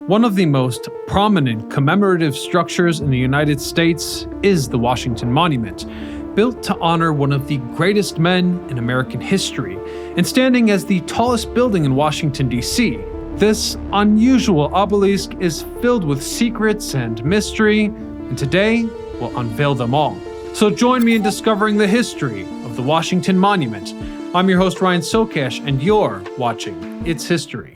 One of the most prominent commemorative structures in the United States is the Washington Monument, built to honor one of the greatest men in American history, and standing as the tallest building in Washington, D.C. This unusual obelisk is filled with secrets and mystery, and today we'll unveil them all. So join me in discovering the history of the Washington Monument. I'm your host, Ryan Socash, and you're watching It's History.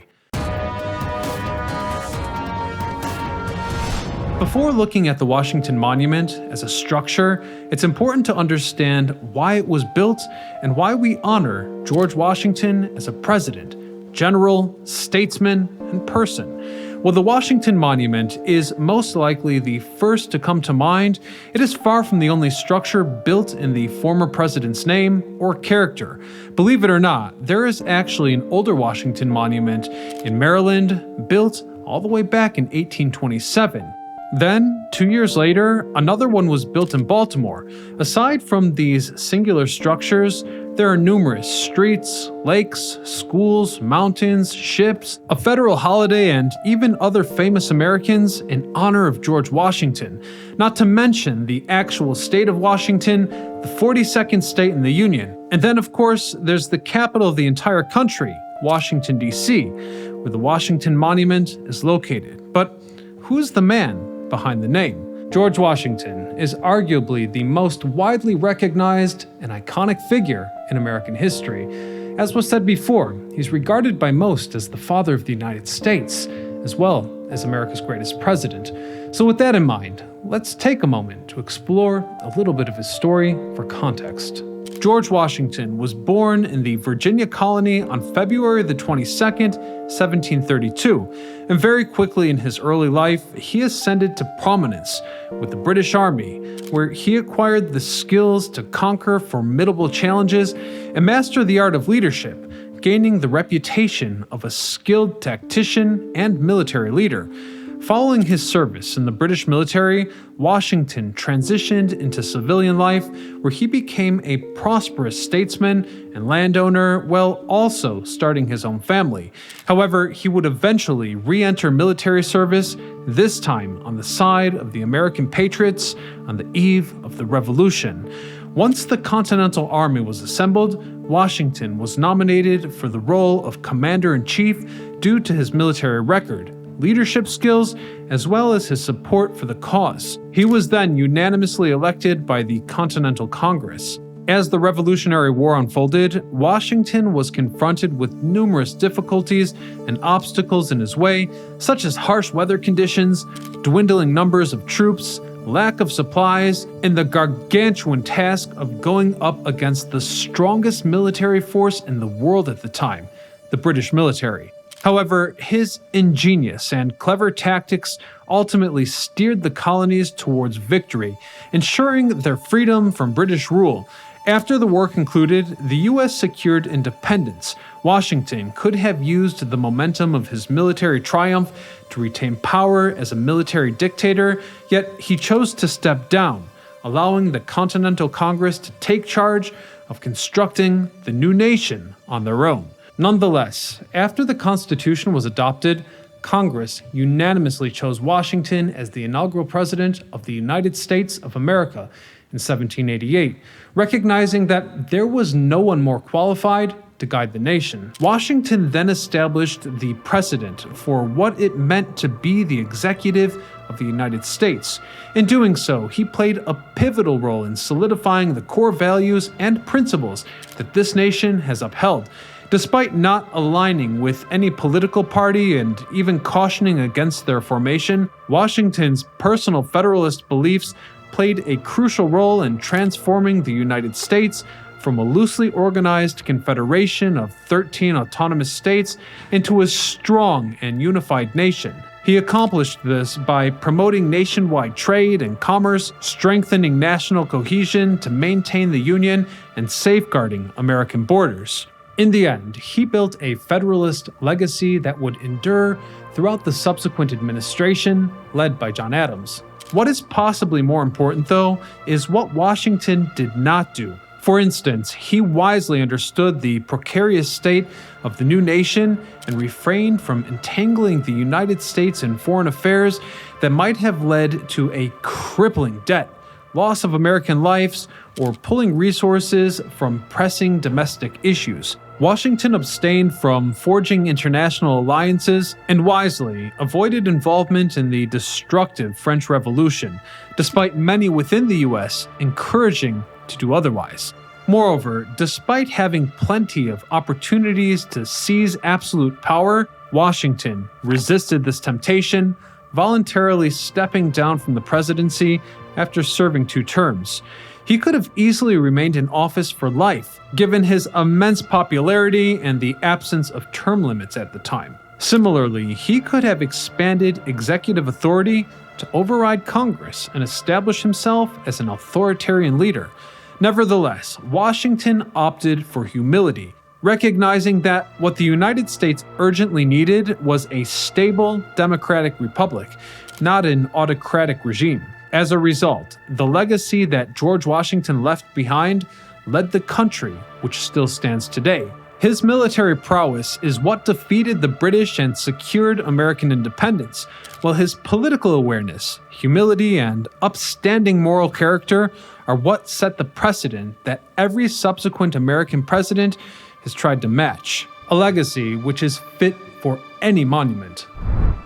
Before looking at the Washington Monument as a structure, it's important to understand why it was built and why we honor George Washington as a president, general, statesman, and person. While the Washington Monument is most likely the first to come to mind, it is far from the only structure built in the former president's name or character. Believe it or not, there is actually an older Washington Monument in Maryland, built all the way back in 1827. Then, 2 years later, another one was built in Baltimore. Aside from these singular structures, there are numerous streets, lakes, schools, mountains, ships, a federal holiday, and even other famous Americans in honor of George Washington. Not to mention the actual state of Washington, the 42nd state in the Union. And then, of course, there's the capital of the entire country, Washington, D.C., where the Washington Monument is located. But who's the man behind the name? George Washington is arguably the most widely recognized and iconic figure in American history. As was said before, he's regarded by most as the father of the United States, as well as America's greatest president. So with that in mind, let's take a moment to explore a little bit of his story for context. George Washington was born in the Virginia colony on February the 22nd, 1732, and very quickly in his early life, he ascended to prominence with the British Army, where he acquired the skills to conquer formidable challenges and master the art of leadership, gaining the reputation of a skilled tactician and military leader. Following his service in the British military, Washington transitioned into civilian life, where he became a prosperous statesman and landowner while also starting his own family. However, he would eventually re-enter military service, this time on the side of the American patriots on the eve of the Revolution. Once the Continental Army was assembled, Washington was nominated for the role of Commander-in-Chief due to his military record, leadership skills, as well as his support for the cause. He was then unanimously elected by the Continental Congress. As the Revolutionary War unfolded, Washington was confronted with numerous difficulties and obstacles in his way, such as harsh weather conditions, dwindling numbers of troops, lack of supplies, and the gargantuan task of going up against the strongest military force in the world at the time, the British military. However, his ingenious and clever tactics ultimately steered the colonies towards victory, ensuring their freedom from British rule. After the war concluded, the U.S. secured independence. Washington could have used the momentum of his military triumph to retain power as a military dictator, yet he chose to step down, allowing the Continental Congress to take charge of constructing the new nation on their own. Nonetheless, after the Constitution was adopted, Congress unanimously chose Washington as the inaugural president of the United States of America in 1788, recognizing that there was no one more qualified to guide the nation. Washington then established the precedent for what it meant to be the executive of the United States. In doing so, he played a pivotal role in solidifying the core values and principles that this nation has upheld. Despite not aligning with any political party and even cautioning against their formation, Washington's personal Federalist beliefs played a crucial role in transforming the United States from a loosely organized confederation of 13 autonomous states into a strong and unified nation. He accomplished this by promoting nationwide trade and commerce, strengthening national cohesion to maintain the Union, and safeguarding American borders. In the end, he built a Federalist legacy that would endure throughout the subsequent administration led by John Adams. What is possibly more important, though, is what Washington did not do. For instance, he wisely understood the precarious state of the new nation and refrained from entangling the United States in foreign affairs that might have led to a crippling debt, loss of American lives, or pulling resources from pressing domestic issues. Washington abstained from forging international alliances and wisely avoided involvement in the destructive French Revolution, despite many within the US encouraging to do otherwise. Moreover, despite having plenty of opportunities to seize absolute power, Washington resisted this temptation, voluntarily stepping down from the presidency after serving 2 terms. He could have easily remained in office for life, given his immense popularity and the absence of term limits at the time. Similarly, he could have expanded executive authority to override Congress and establish himself as an authoritarian leader. Nevertheless, Washington opted for humility, recognizing that what the United States urgently needed was a stable democratic republic, not an autocratic regime. As a result, the legacy that George Washington left behind led the country, which still stands today. His military prowess is what defeated the British and secured American independence, while his political awareness, humility, and upstanding moral character are what set the precedent that every subsequent American president has tried to match. A legacy which is fit for any monument.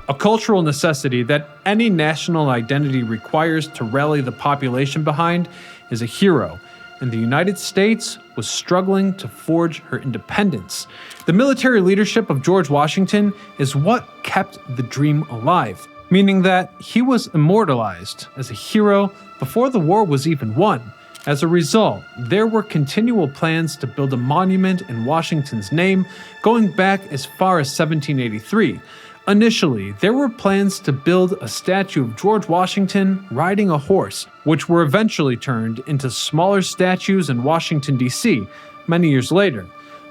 A cultural necessity that any national identity requires to rally the population behind is a hero, and the United States was struggling to forge her independence. The military leadership of George Washington is what kept the dream alive, meaning that he was immortalized as a hero before the war was even won. As a result, there were continual plans to build a monument in Washington's name going back as far as 1783. Initially, there were plans to build a statue of George Washington riding a horse, which were eventually turned into smaller statues in Washington, D.C., many years later.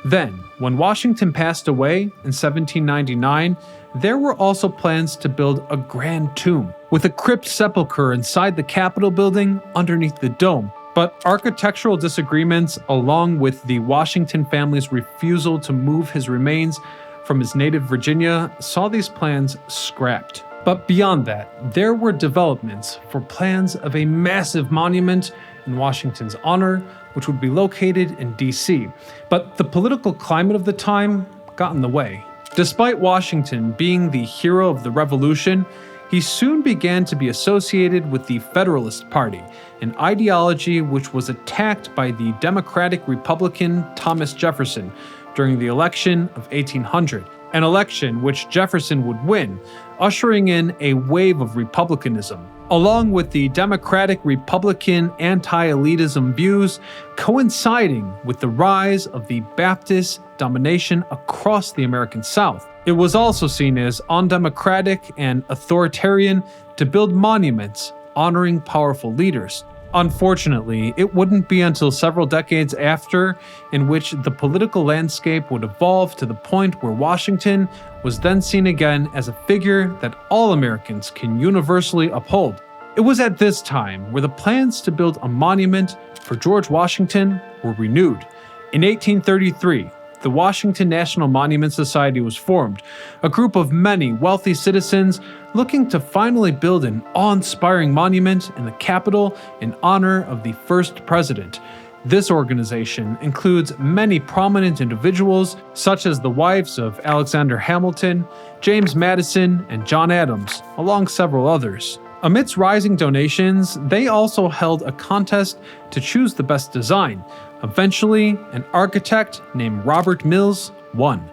Then, when Washington passed away in 1799, there were also plans to build a grand tomb, with a crypt sepulchre inside the Capitol building underneath the dome. But architectural disagreements, along with the Washington family's refusal to move his remains from his native Virginia, saw these plans scrapped. But beyond that, there were developments for plans of a massive monument in Washington's honor, which would be located in D.C. But the political climate of the time got in the way. Despite Washington being the hero of the Revolution, he soon began to be associated with the Federalist Party, an ideology which was attacked by the Democratic Republican Thomas Jefferson during the election of 1800, an election which Jefferson would win, ushering in a wave of republicanism. Along with the Democratic Republican anti-elitism views coinciding with the rise of the Baptist domination across the American South. It was also seen as undemocratic and authoritarian to build monuments honoring powerful leaders. Unfortunately, it wouldn't be until several decades after in which the political landscape would evolve to the point where Washington was then seen again as a figure that all Americans can universally uphold. It was at this time where the plans to build a monument for George Washington were renewed. In 1833, the Washington National Monument Society was formed, a group of many wealthy citizens looking to finally build an awe-inspiring monument in the Capitol in honor of the first president. This organization includes many prominent individuals, such as the wives of Alexander Hamilton, James Madison, and John Adams, along several others. Amidst rising donations, they also held a contest to choose the best design. Eventually, an architect named Robert Mills won.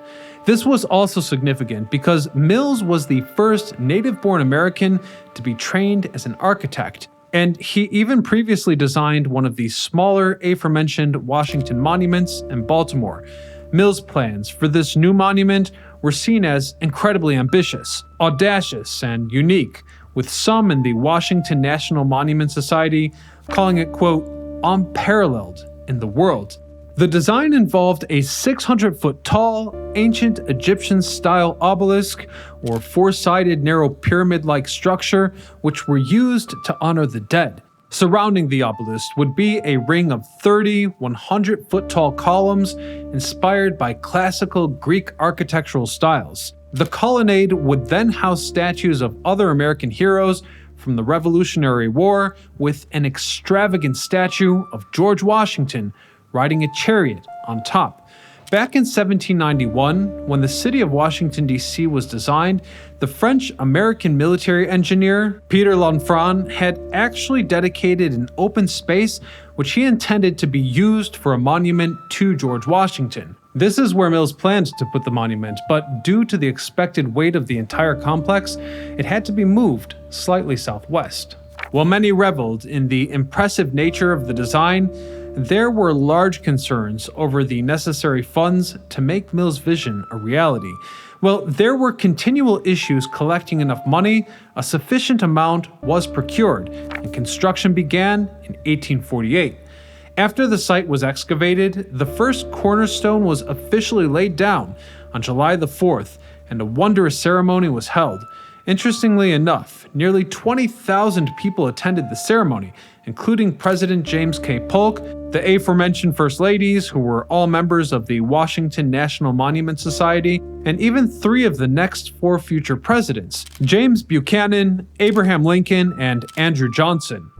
This was also significant because Mills was the first native-born American to be trained as an architect, and he even previously designed one of the smaller aforementioned Washington monuments in Baltimore. Mills' plans for this new monument were seen as incredibly ambitious, audacious, and unique, with some in the Washington National Monument Society calling it, quote, unparalleled in the world. The design involved a 600-foot-tall, ancient Egyptian-style obelisk or four-sided narrow pyramid-like structure which were used to honor the dead. Surrounding the obelisk would be a ring of 30 100-foot-tall columns inspired by classical Greek architectural styles. The colonnade would then house statues of other American heroes from the Revolutionary War, with an extravagant statue of George Washington riding a chariot on top. Back in 1791, when the city of Washington, D.C. was designed, the French-American military engineer Peter Lanfranc had actually dedicated an open space which he intended to be used for a monument to George Washington. This is where Mills planned to put the monument, but due to the expected weight of the entire complex, it had to be moved slightly southwest. While many reveled in the impressive nature of the design, there were large concerns over the necessary funds to make Mills' vision a reality. Well, there were continual issues collecting enough money. A sufficient amount was procured, and construction began in 1848. After the site was excavated, the first cornerstone was officially laid down on July the 4th, and a wondrous ceremony was held. Interestingly enough, nearly 20,000 people attended the ceremony, including President James K. Polk, the aforementioned First Ladies, who were all members of the Washington National Monument Society, and even 3 of the next 4 future presidents, James Buchanan, Abraham Lincoln, and Andrew Johnson.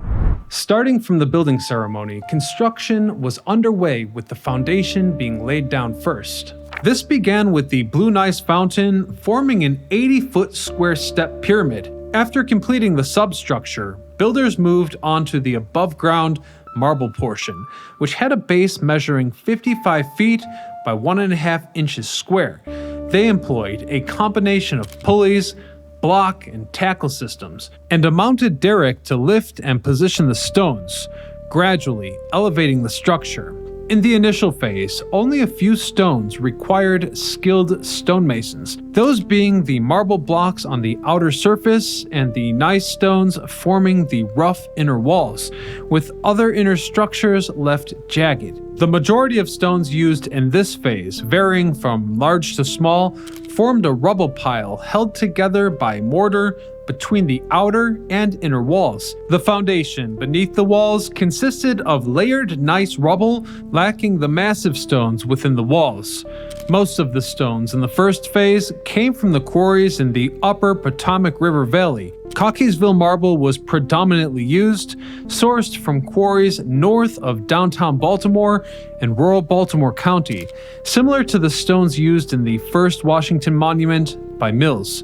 Starting from the building ceremony, construction was underway with the foundation being laid down first. This began with the Blue Gneiss Fountain forming an 80-foot square step pyramid. After completing the substructure, builders moved on to the above-ground marble portion, which had a base measuring 55 feet by 1.5 inches square. They employed a combination of pulleys, block and tackle systems, and a mounted derrick to lift and position the stones, gradually elevating the structure. In the initial phase, only a few stones required skilled stonemasons, those being the marble blocks on the outer surface and the gneiss stones forming the rough inner walls, with other inner structures left jagged. The majority of stones used in this phase, varying from large to small, formed a rubble pile held together by mortar between the outer and inner walls. The foundation beneath the walls consisted of layered gneiss rubble, lacking the massive stones within the walls. Most of the stones in the first phase came from the quarries in the upper Potomac River Valley. Cockeysville marble was predominantly used, sourced from quarries north of downtown Baltimore and rural Baltimore County, similar to the stones used in the first Washington Monument by Mills.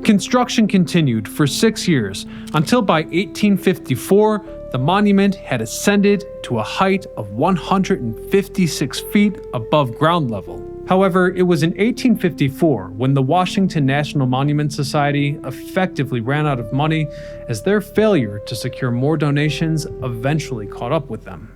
Construction continued for 6 years, until by 1854, the monument had ascended to a height of 156 feet above ground level. However, it was in 1854 when the Washington National Monument Society effectively ran out of money, as their failure to secure more donations eventually caught up with them.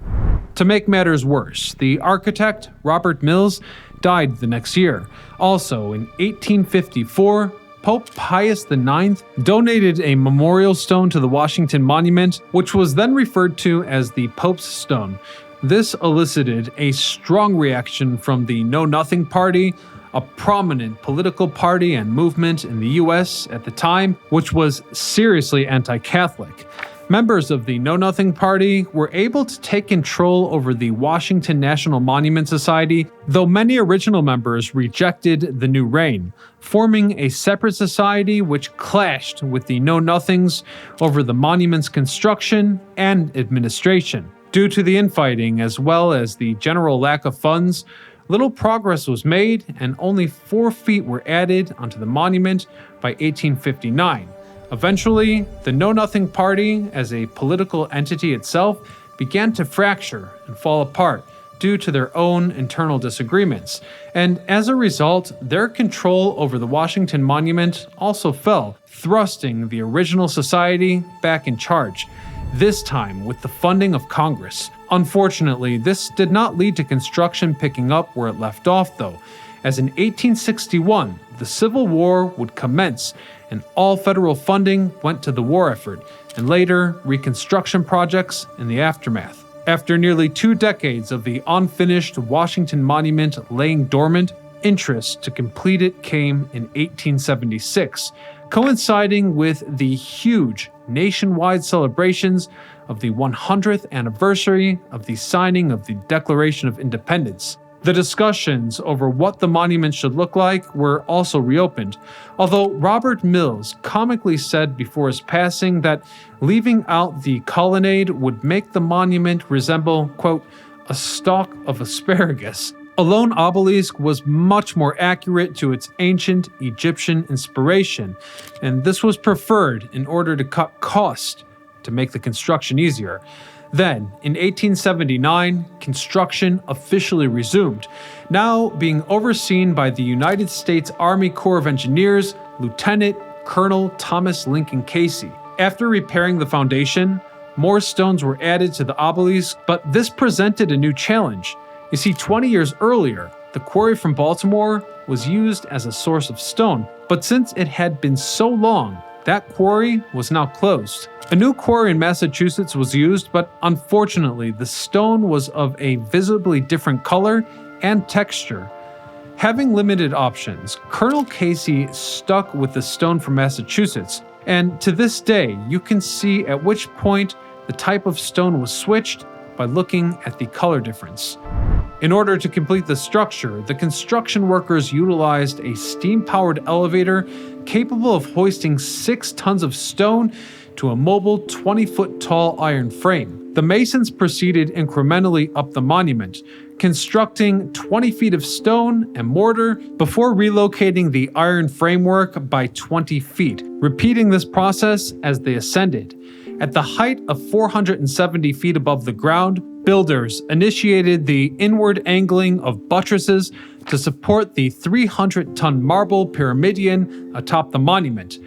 To make matters worse, the architect, Robert Mills, died the next year. Also, in 1854, Pope Pius IX donated a memorial stone to the Washington Monument, which was then referred to as the Pope's Stone. This elicited a strong reaction from the Know Nothing Party, a prominent political party and movement in the US at the time, which was seriously anti-Catholic. Members of the Know Nothing Party were able to take control over the Washington National Monument Society, though many original members rejected the new reign, forming a separate society which clashed with the Know Nothings over the monument's construction and administration. Due to the infighting as well as the general lack of funds, little progress was made and only 4 feet were added onto the monument by 1859. Eventually, the Know Nothing Party, as a political entity itself, began to fracture and fall apart due to their own internal disagreements, and as a result, their control over the Washington Monument also fell, thrusting the original society back in charge, this time with the funding of Congress. Unfortunately, this did not lead to construction picking up where it left off though, as in 1861, the Civil War would commence and all federal funding went to the war effort, and later reconstruction projects in the aftermath. After nearly 2 decades of the unfinished Washington Monument laying dormant, interest to complete it came in 1876, coinciding with the huge nationwide celebrations of the 100th anniversary of the signing of the Declaration of Independence. The discussions over what the monument should look like were also reopened, although Robert Mills comically said before his passing that leaving out the colonnade would make the monument resemble, quote, a stalk of asparagus. A lone obelisk was much more accurate to its ancient Egyptian inspiration, and this was preferred in order to cut cost to make the construction easier. Then, in 1879, construction officially resumed, now being overseen by the United States Army Corps of Engineers, Lieutenant Colonel Thomas Lincoln Casey. After repairing the foundation, more stones were added to the obelisk, but this presented a new challenge. You see, 20 years earlier, the quarry from Baltimore was used as a source of stone, but since it had been so long, that quarry was now closed. A new quarry in Massachusetts was used, but unfortunately, the stone was of a visibly different color and texture. Having limited options, Colonel Casey stuck with the stone from Massachusetts, and to this day, you can see at which point the type of stone was switched by looking at the color difference. In order to complete the structure, the construction workers utilized a steam-powered elevator capable of hoisting 6 tons of stone to a mobile 20-foot-tall iron frame. The masons proceeded incrementally up the monument, constructing 20 feet of stone and mortar before relocating the iron framework by 20 feet, repeating this process as they ascended. At the height of 470 feet above the ground, builders initiated the inward angling of buttresses to support the 300-ton marble pyramidion atop the monument.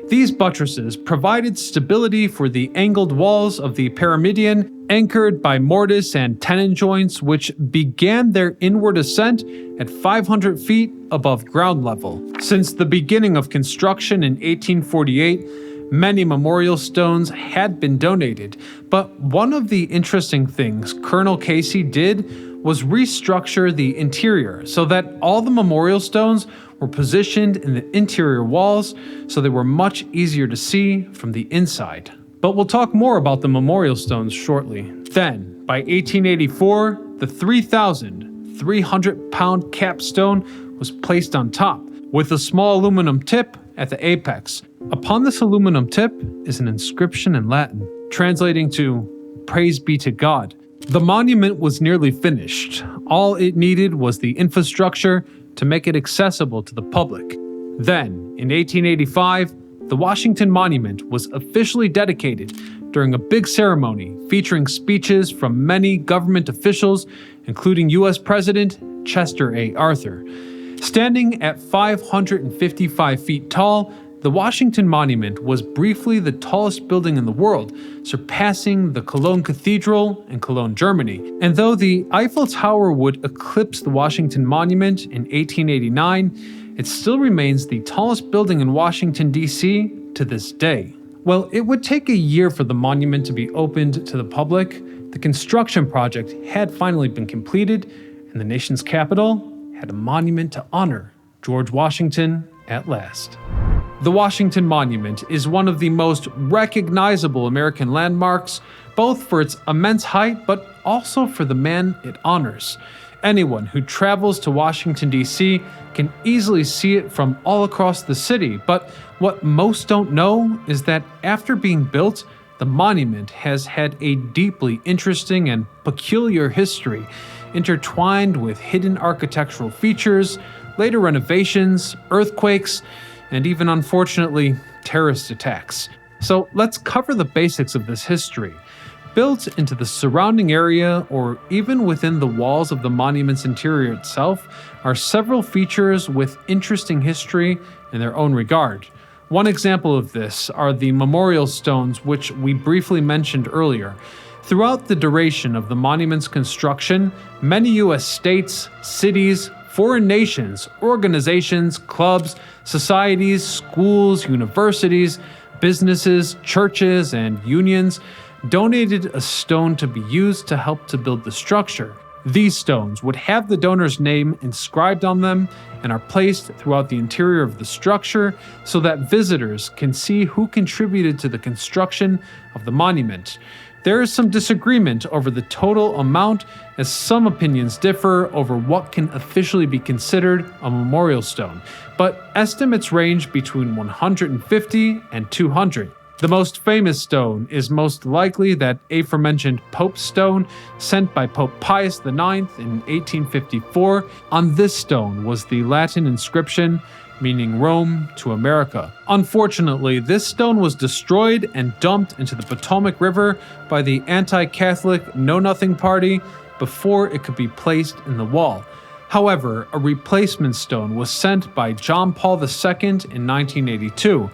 These buttresses provided stability for the angled walls of the pyramidion, anchored by mortise and tenon joints, which began their inward ascent at 500 feet above ground level. Since the beginning of construction in 1848, many memorial stones had been donated, but one of the interesting things Colonel Casey did was restructure the interior so that all the memorial stones were positioned in the interior walls so they were much easier to see from the inside. But we'll talk more about the memorial stones shortly. Then, by 1884, the 3,300-pound capstone was placed on top, with a small aluminum tip at the apex. Upon this aluminum tip is an inscription in Latin, translating to "Praise be to God." The monument was nearly finished. All it needed was the infrastructure to make it accessible to the public. Then, in 1885, the Washington Monument was officially dedicated during a big ceremony featuring speeches from many government officials, including U.S. President Chester A. Arthur. Standing at 555 feet tall, the Washington Monument was briefly the tallest building in the world, surpassing the Cologne Cathedral in Cologne, Germany. And though the Eiffel Tower would eclipse the Washington Monument in 1889, it still remains the tallest building in Washington, D.C. to this day. Well, it would take a year for the monument to be opened to the public. The construction project had finally been completed, and the nation's capital had a monument to honor George Washington at last. The Washington Monument is one of the most recognizable American landmarks, both for its immense height, but also for the man it honors. Anyone who travels to Washington, D.C. can easily see it from all across the city, but what most don't know is that after being built, the monument has had a deeply interesting and peculiar history, intertwined with hidden architectural features, later renovations, earthquakes, and even, unfortunately, terrorist attacks. So let's cover the basics of this history. Built into the surrounding area or even within the walls of the monument's interior itself are several features with interesting history in their own regard. One example of this are the memorial stones, which we briefly mentioned earlier. Throughout the duration of the monument's construction, many U.S. states, cities, foreign nations, organizations, clubs, societies, schools, universities, businesses, churches, and unions donated a stone to be used to help to build the structure. These stones would have the donor's name inscribed on them and are placed throughout the interior of the structure so that visitors can see who contributed to the construction of the monument. There is some disagreement over the total amount, as some opinions differ over what can officially be considered a memorial stone, but estimates range between 150 and 200. The most famous stone is most likely that aforementioned Pope stone sent by Pope Pius IX in 1854. On this stone was the Latin inscription meaning Rome to America. Unfortunately, this stone was destroyed and dumped into the Potomac River by the anti-Catholic Know Nothing Party before it could be placed in the wall. However, a replacement stone was sent by John Paul II in 1982.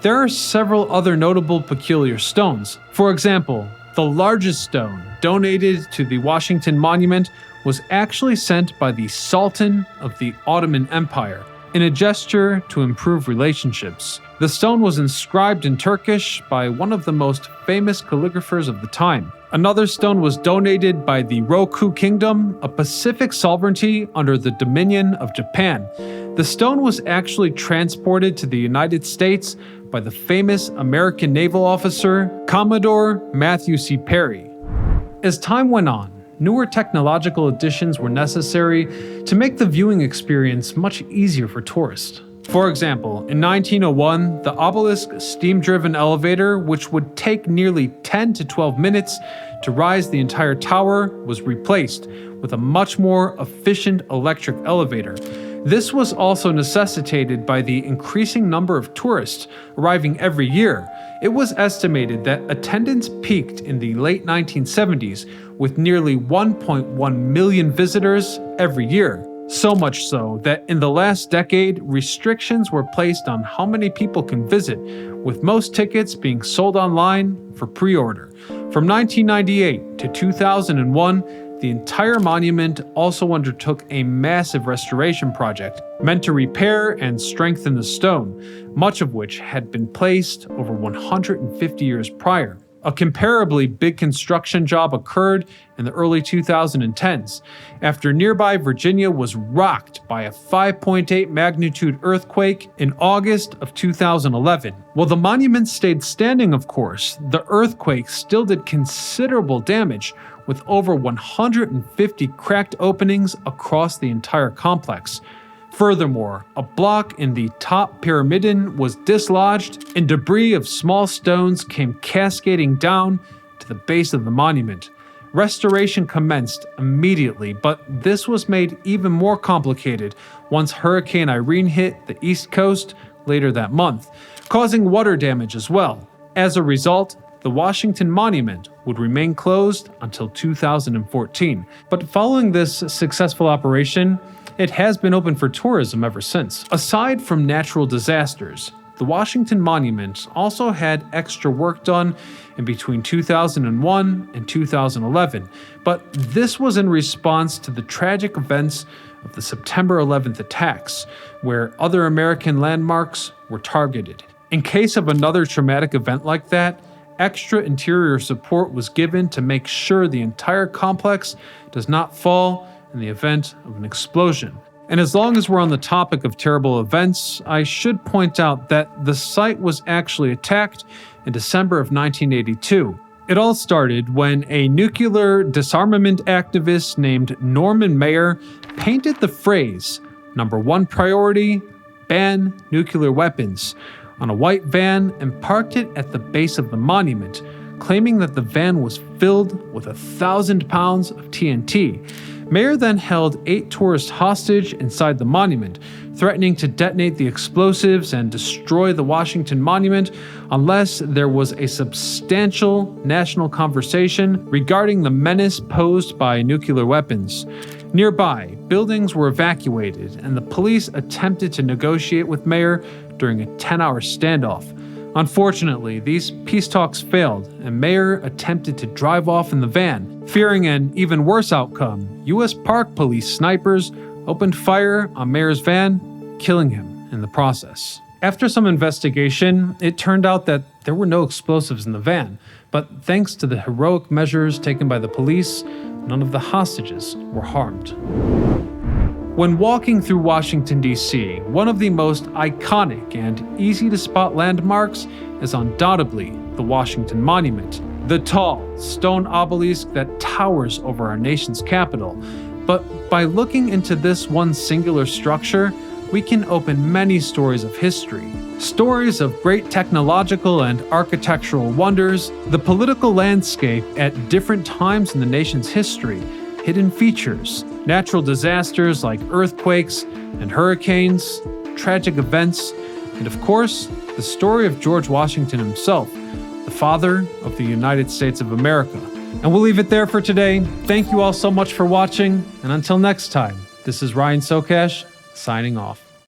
There are several other notable peculiar stones. For example, the largest stone donated to the Washington Monument was actually sent by the Sultan of the Ottoman Empire in a gesture to improve relationships. The stone was inscribed in Turkish by one of the most famous calligraphers of the time. Another stone was donated by the Roku Kingdom, a Pacific sovereignty under the dominion of Japan. The stone was actually transported to the United States by the famous American naval officer, Commodore Matthew C. Perry. As time went on, newer technological additions were necessary to make the viewing experience much easier for tourists. For example, in 1901, the obelisk steam-driven elevator, which would take nearly 10 to 12 minutes to rise the entire tower, was replaced with a much more efficient electric elevator. This was also necessitated by the increasing number of tourists arriving every year. It was estimated that attendance peaked in the late 1970s with nearly 1.1 million visitors every year. So much so that in the last decade, restrictions were placed on how many people can visit, with most tickets being sold online for pre-order. From 1998 to 2001, the entire monument also undertook a massive restoration project meant to repair and strengthen the stone, much of which had been placed over 150 years prior. A comparably big construction job occurred in the early 2010s, after nearby Virginia was rocked by a 5.8 magnitude earthquake in August of 2011. While the monument stayed standing, of course, the earthquake still did considerable damage, with over 150 cracked openings across the entire complex. Furthermore, a block in the top pyramidon was dislodged, and debris of small stones came cascading down to the base of the monument. Restoration commenced immediately, but this was made even more complicated once Hurricane Irene hit the East Coast later that month, causing water damage as well. As a result, the Washington Monument would remain closed until 2014. But following this successful operation, it has been open for tourism ever since. Aside from natural disasters, the Washington Monument also had extra work done in between 2001 and 2011, but this was in response to the tragic events of the September 11th attacks, where other American landmarks were targeted. In case of another traumatic event like that, extra interior support was given to make sure the entire complex does not fall in the event of an explosion. And as long as we're on the topic of terrible events, I should point out that the site was actually attacked in December of 1982. It all started when a nuclear disarmament activist named Norman Maier painted the phrase, "Number 1 priority, ban nuclear weapons," on a white van and parked it at the base of the monument, claiming that the van was filled with 1,000 pounds of TNT. Maier then held 8 tourists hostage inside the monument, threatening to detonate the explosives and destroy the Washington Monument unless there was a substantial national conversation regarding the menace posed by nuclear weapons. Nearby, buildings were evacuated, and the police attempted to negotiate with Maier during a 10-hour standoff. Unfortunately, these peace talks failed, and Maier attempted to drive off in the van. Fearing an even worse outcome, U.S. Park Police snipers opened fire on Maier's van, killing him in the process. After some investigation, it turned out that there were no explosives in the van, but thanks to the heroic measures taken by the police, none of the hostages were harmed. When walking through Washington, D.C., one of the most iconic and easy-to-spot landmarks is undoubtedly the Washington Monument, the tall stone obelisk that towers over our nation's capital. But by looking into this one singular structure, we can open many stories of history. Stories of great technological and architectural wonders, the political landscape at different times in the nation's history, hidden features, natural disasters like earthquakes and hurricanes, tragic events, and of course, the story of George Washington himself, the father of the United States of America. And we'll leave it there for today. Thank you all so much for watching, and until next time, this is Ryan Socash, signing off.